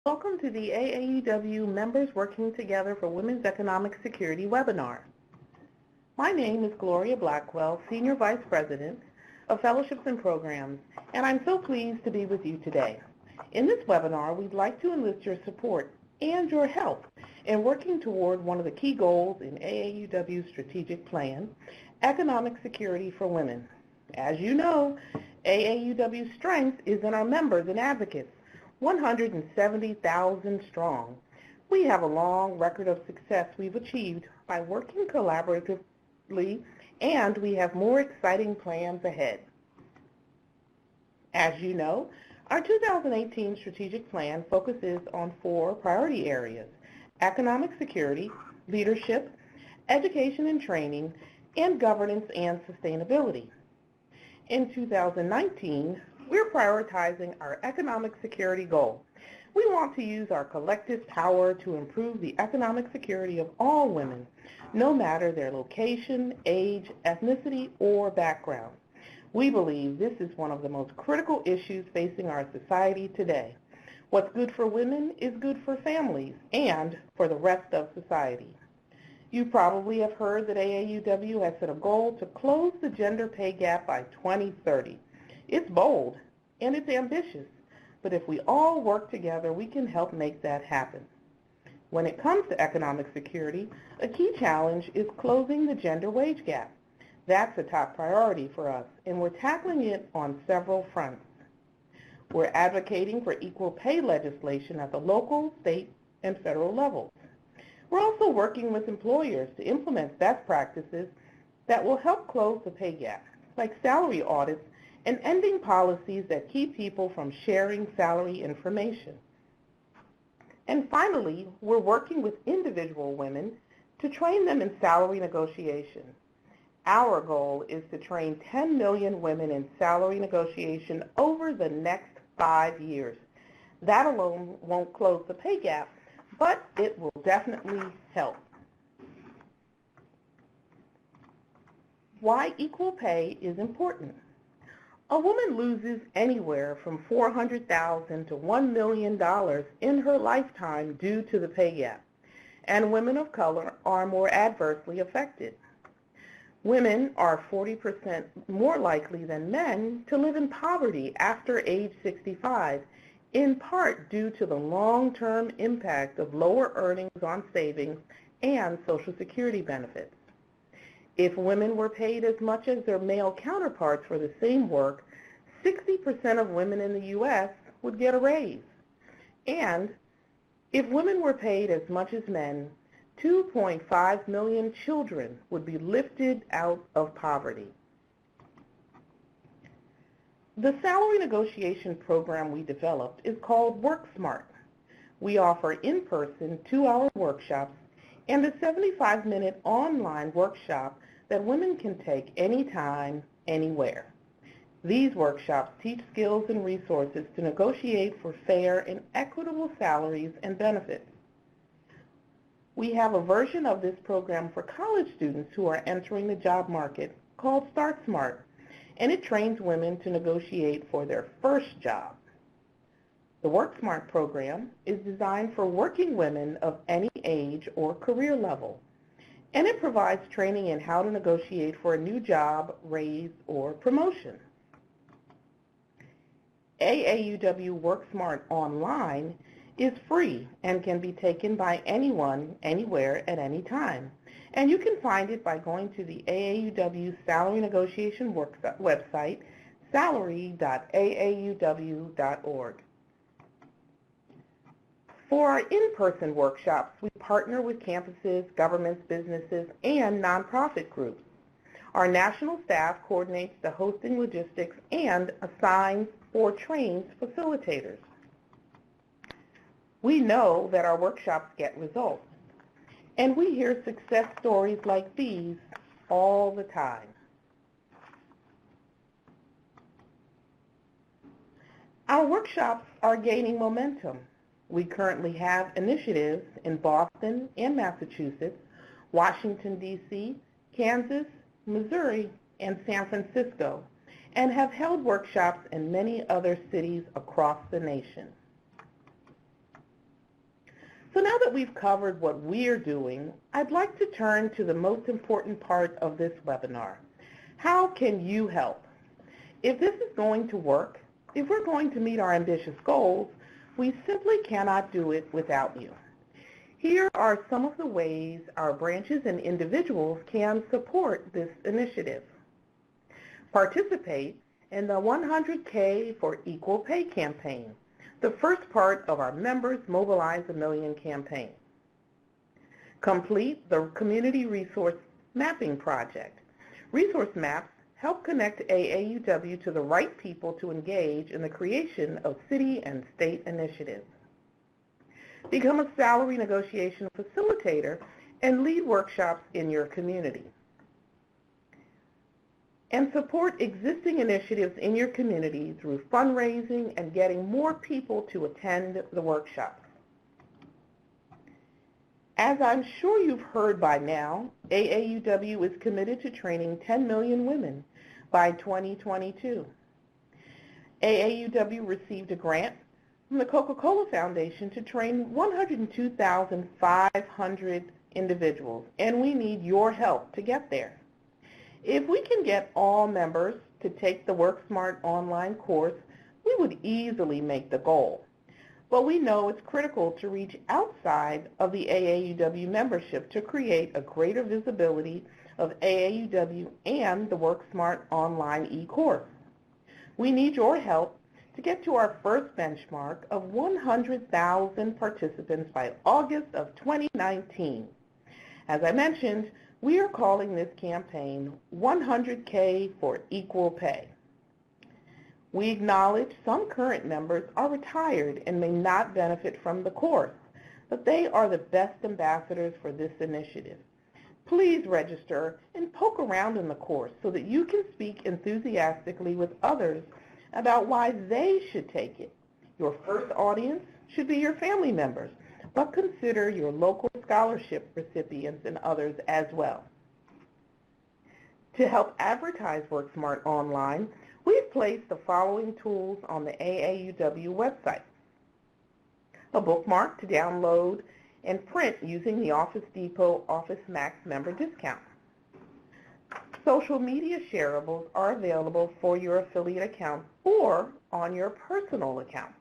Welcome to the AAUW Members Working Together for Women's Economic Security webinar. My name is Gloria Blackwell, Senior Vice President of Fellowships and Programs, and I'm so pleased to be with you today. In this webinar, we'd like to enlist your support and your help in working toward one of the key goals in AAUW's strategic plan, economic security for women. As you know, AAUW's strength is in our members and advocates, 170,000 strong. We have a long record of success we've achieved by working collaboratively, and we have more exciting plans ahead. As you know, our 2018 strategic plan focuses on 4 priority areas: economic security, leadership, education and training, and governance and sustainability. In 2019, we're prioritizing our economic security goal. We want to use our collective power to improve the economic security of all women, no matter their location, age, ethnicity, or background. We believe this is one of the most critical issues facing our society today. What's good for women is good for families and for the rest of society. You probably have heard that AAUW has set a goal to close the gender pay gap by 2030. It's bold and it's ambitious, but if we all work together, we can help make that happen. When it comes to economic security, a key challenge is closing the gender wage gap. That's a top priority for us, and we're tackling it on several fronts. We're advocating for equal pay legislation at the local, state, and federal levels. We're also working with employers to implement best practices that will help close the pay gap, like salary audits and ending policies that keep people from sharing salary information. And finally, we're working with individual women to train them in salary negotiation. Our goal is to train 10 million women in salary negotiation over the next 5 years. That alone won't close the pay gap, but it will definitely help. Why equal pay is important. A woman loses anywhere from $400,000 to $1 million in her lifetime due to the pay gap, and women of color are more adversely affected. Women are 40% more likely than men to live in poverty after age 65, in part due to the long-term impact of lower earnings on savings and Social Security benefits. If women were paid as much as their male counterparts for the same work, 60% of women in the U.S. would get a raise. And if women were paid as much as men, 2.5 million children would be lifted out of poverty. The salary negotiation program we developed is called Work Smart. We offer in-person 2-hour workshops and a 75-minute online workshop that women can take anytime, anywhere. These workshops teach skills and resources to negotiate for fair and equitable salaries and benefits. We have a version of this program for college students who are entering the job market called Start Smart, and it trains women to negotiate for their first job. The Work Smart program is designed for working women of any age or career level, and it provides training in how to negotiate for a new job, raise, or promotion. AAUW Work Smart Online is free and can be taken by anyone, anywhere, at any time. And you can find it by going to the AAUW Salary Negotiation website, salary.aauw.org. For our in-person workshops, we partner with campuses, governments, businesses, and nonprofit groups. Our national staff coordinates the hosting logistics and assigns or trains facilitators. We know that our workshops get results, and we hear success stories like these all the time. Our workshops are gaining momentum. We currently have initiatives in Boston and Massachusetts, Washington, D.C., Kansas, Missouri, and San Francisco, and have held workshops in many other cities across the nation. So now that we've covered what we're doing, I'd like to turn to the most important part of this webinar. How can you help? If this is going to work, if we're going to meet our ambitious goals, we simply cannot do it without you. Here are some of the ways our branches and individuals can support this initiative. Participate in the 100K for Equal Pay campaign, the first part of our Members Mobilize a Million campaign. Complete the Community Resource Mapping Project. Resource maps help connect AAUW to the right people to engage in the creation of city and state initiatives. Become a salary negotiation facilitator and lead workshops in your community. And support existing initiatives in your community through fundraising and getting more people to attend the workshops. As I'm sure you've heard by now, AAUW is committed to training 10 million women by 2022. AAUW received a grant from the Coca-Cola Foundation to train 102,500 individuals, and we need your help to get there. If we can get all members to take the WorkSmart online course, we would easily make the goal. But we know it's critical to reach outside of the AAUW membership to create a greater visibility of AAUW and the WorkSmart online e-course. We need your help to get to our first benchmark of 100,000 participants by August of 2019. As I mentioned, we are calling this campaign 100K for Equal Pay. We acknowledge some current members are retired and may not benefit from the course, but they are the best ambassadors for this initiative. Please register and poke around in the course so that you can speak enthusiastically with others about why they should take it. Your first audience should be your family members, but consider your local scholarship recipients and others as well. To help advertise WorkSmart online, we've placed the following tools on the AAUW website. A bookmark to download and print using the Office Depot Office Max member discount. Social media shareables are available for your affiliate account or on your personal account.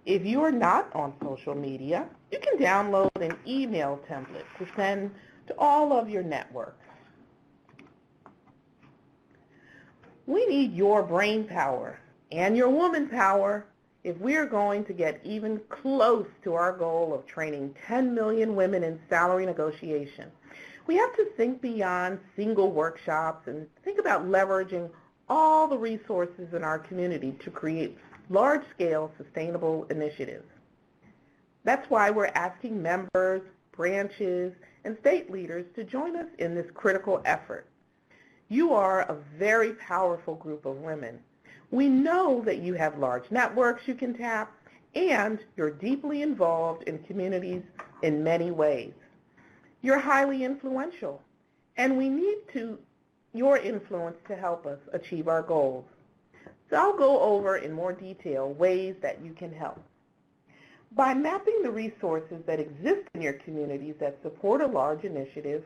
If you are not on social media, you can download an email template to send to all of your networks. We need your brain power and your woman power if we are going to get even close to our goal of training 10 million women in salary negotiation. We have to think beyond single workshops and think about leveraging all the resources in our community to create large-scale sustainable initiatives. That's why we're asking members, branches, and state leaders to join us in this critical effort. You are a very powerful group of women. We know that you have large networks you can tap, and you're deeply involved in communities in many ways. You're highly influential, and we need your influence to help us achieve our goals. So I'll go over in more detail ways that you can help. By mapping the resources that exist in your communities that support a large initiative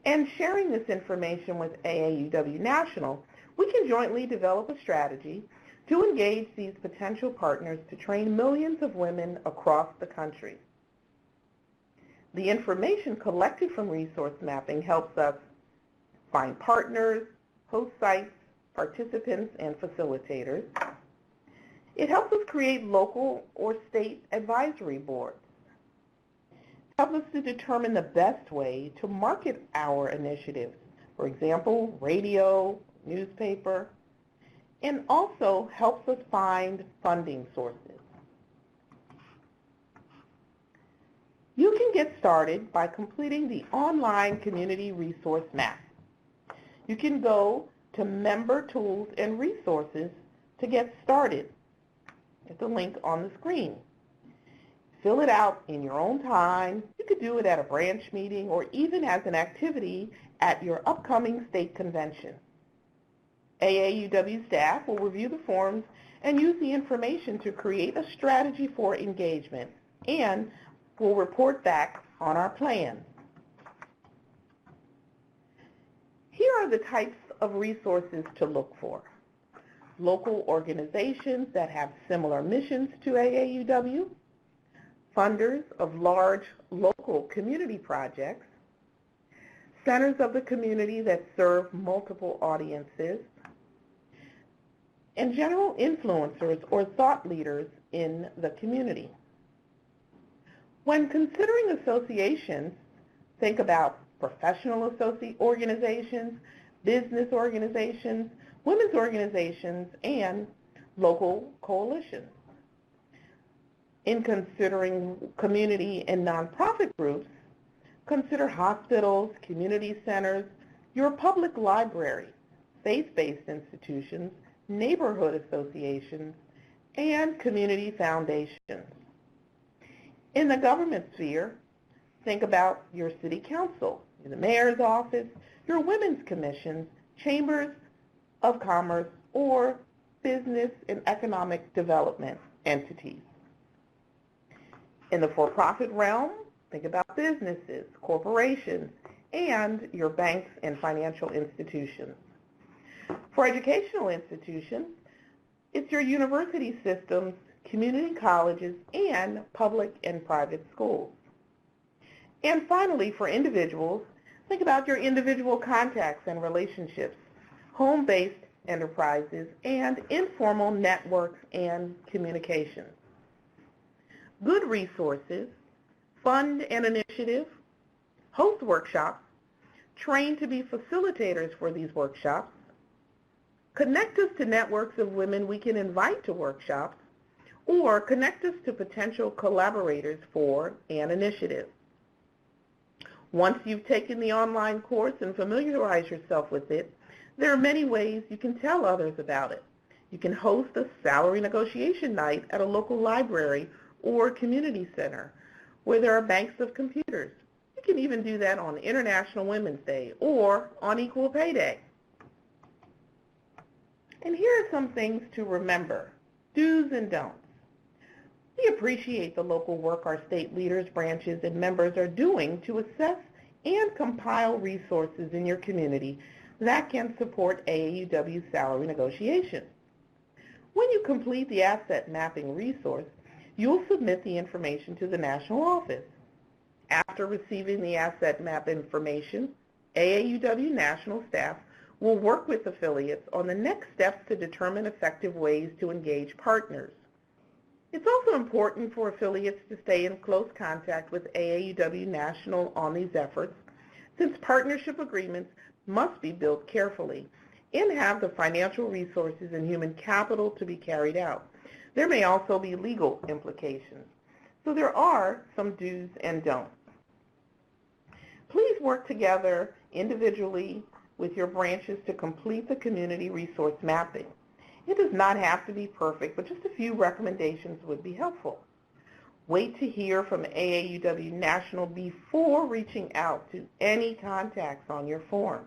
and sharing this information with AAUW National, we can jointly develop a strategy to engage these potential partners to train millions of women across the country. The information collected from resource mapping helps us find partners, host sites, participants, and facilitators. It helps us create local or state advisory boards. It helps us to determine the best way to market our initiatives, for example, radio, newspaper, and also helps us find funding sources. You can get started by completing the online community resource map. You can go to Member Tools and Resources to get started at the link on the screen. Fill it out in your own time. You could do it at a branch meeting or even as an activity at your upcoming state convention. AAUW staff will review the forms and use the information to create a strategy for engagement and will report back on our plan. Here are the types of resources to look for. Local organizations that have similar missions to AAUW, funders of large local community projects, centers of the community that serve multiple audiences, and general influencers or thought leaders in the community. When considering associations, think about professional organizations, business organizations, women's organizations, and local coalitions. In considering community and nonprofit groups, consider hospitals, community centers, your public library, faith-based institutions, neighborhood associations, and community foundations. In the government sphere, think about your city council, the mayor's office, your women's commissions, chambers of commerce, or business and economic development entities. In the for-profit realm, think about businesses, corporations, and your banks and financial institutions. For educational institutions, it's your university systems, community colleges, and public and private schools. And finally, for individuals, think about your individual contacts and relationships, home-based enterprises, and informal networks and communications. Good resources, fund an initiative, host workshops, train to be facilitators for these workshops, connect us to networks of women we can invite to workshops, or connect us to potential collaborators for an initiative. Once you've taken the online course and familiarize yourself with it, there are many ways you can tell others about it. You can host a salary negotiation night at a local library or community center where there are banks of computers. You can even do that on International Women's Day or on Equal Pay Day. And here are some things to remember, do's and don'ts. We appreciate the local work our state leaders, branches, and members are doing to assess and compile resources in your community that can support AAUW salary negotiation. When you complete the asset mapping resource, you'll submit the information to the national office. After receiving the asset map information, AAUW national staff will work with affiliates on the next steps to determine effective ways to engage partners. It's also important for affiliates to stay in close contact with AAUW National on these efforts, since partnership agreements must be built carefully and have the financial resources and human capital to be carried out. There may also be legal implications. So there are some do's and don'ts. Please work together individually with your branches to complete the community resource mapping. It does not have to be perfect, but just a few recommendations would be helpful. Wait to hear from AAUW National before reaching out to any contacts on your form.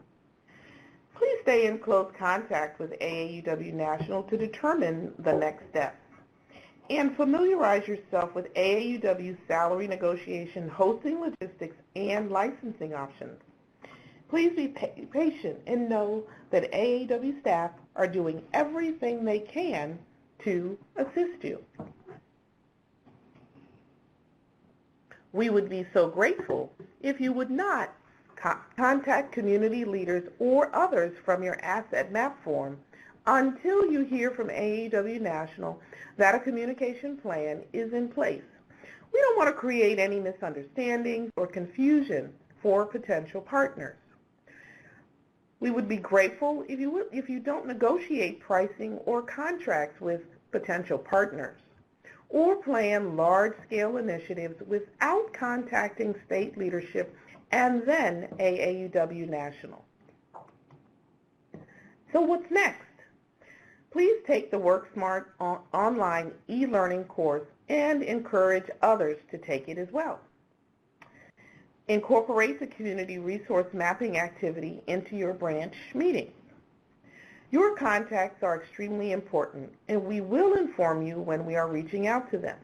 Please stay in close contact with AAUW National to determine the next steps. And familiarize yourself with AAUW salary negotiation, hosting logistics, and licensing options. Please be patient and know that AAUW staff are doing everything they can to assist you. We would be so grateful if you would not contact community leaders or others from your asset map form until you hear from AAUW National that a communication plan is in place. We don't want to create any misunderstandings or confusion for potential partners. We would be grateful if you don't negotiate pricing or contracts with potential partners or plan large-scale initiatives without contacting state leadership and then AAUW National. So what's next? Please take the WorkSmart online e-learning course and encourage others to take it as well. Incorporate the community resource mapping activity into your branch meetings. Your contacts are extremely important, and we will inform you when we are reaching out to them.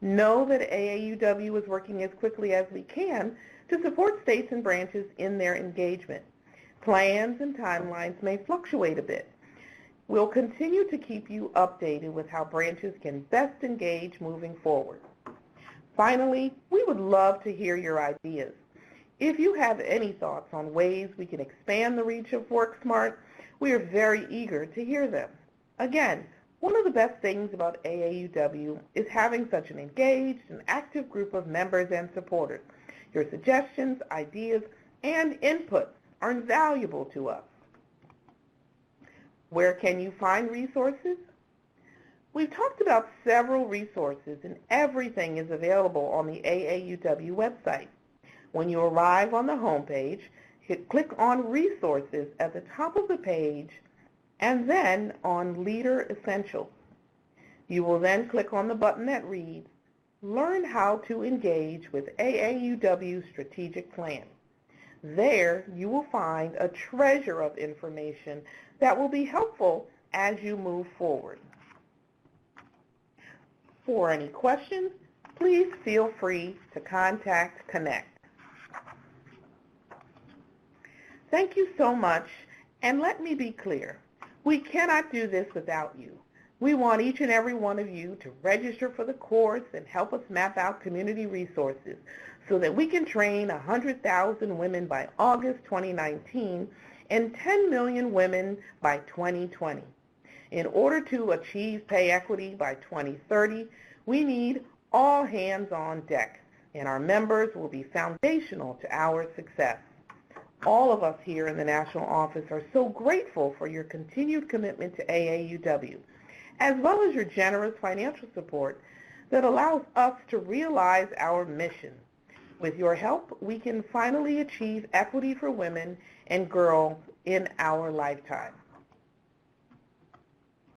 Know that AAUW is working as quickly as we can to support states and branches in their engagement. Plans and timelines may fluctuate a bit. We'll continue to keep you updated with how branches can best engage moving forward. Finally, we would love to hear your ideas. If you have any thoughts on ways we can expand the reach of WorkSmart, we are very eager to hear them. Again, one of the best things about AAUW is having such an engaged and active group of members and supporters. Your suggestions, ideas, and inputs are invaluable to us. Where can you find resources? We've talked about several resources, and everything is available on the AAUW website. When you arrive on the homepage, click on Resources at the top of the page and then on Leader Essentials. You will then click on the button that reads Learn how to engage with AAUW Strategic Plan. There you will find a treasure of information that will be helpful as you move forward. For any questions, please feel free to contact Connect. Thank you so much, and let me be clear. We cannot do this without you. We want each and every one of you to register for the course and help us map out community resources so that we can train 100,000 women by August 2019 and 10 million women by 2020. In order to achieve pay equity by 2030, we need all hands on deck, and our members will be foundational to our success. All of us here in the national office are so grateful for your continued commitment to AAUW, as well as your generous financial support that allows us to realize our mission. With your help, we can finally achieve equity for women and girls in our lifetime.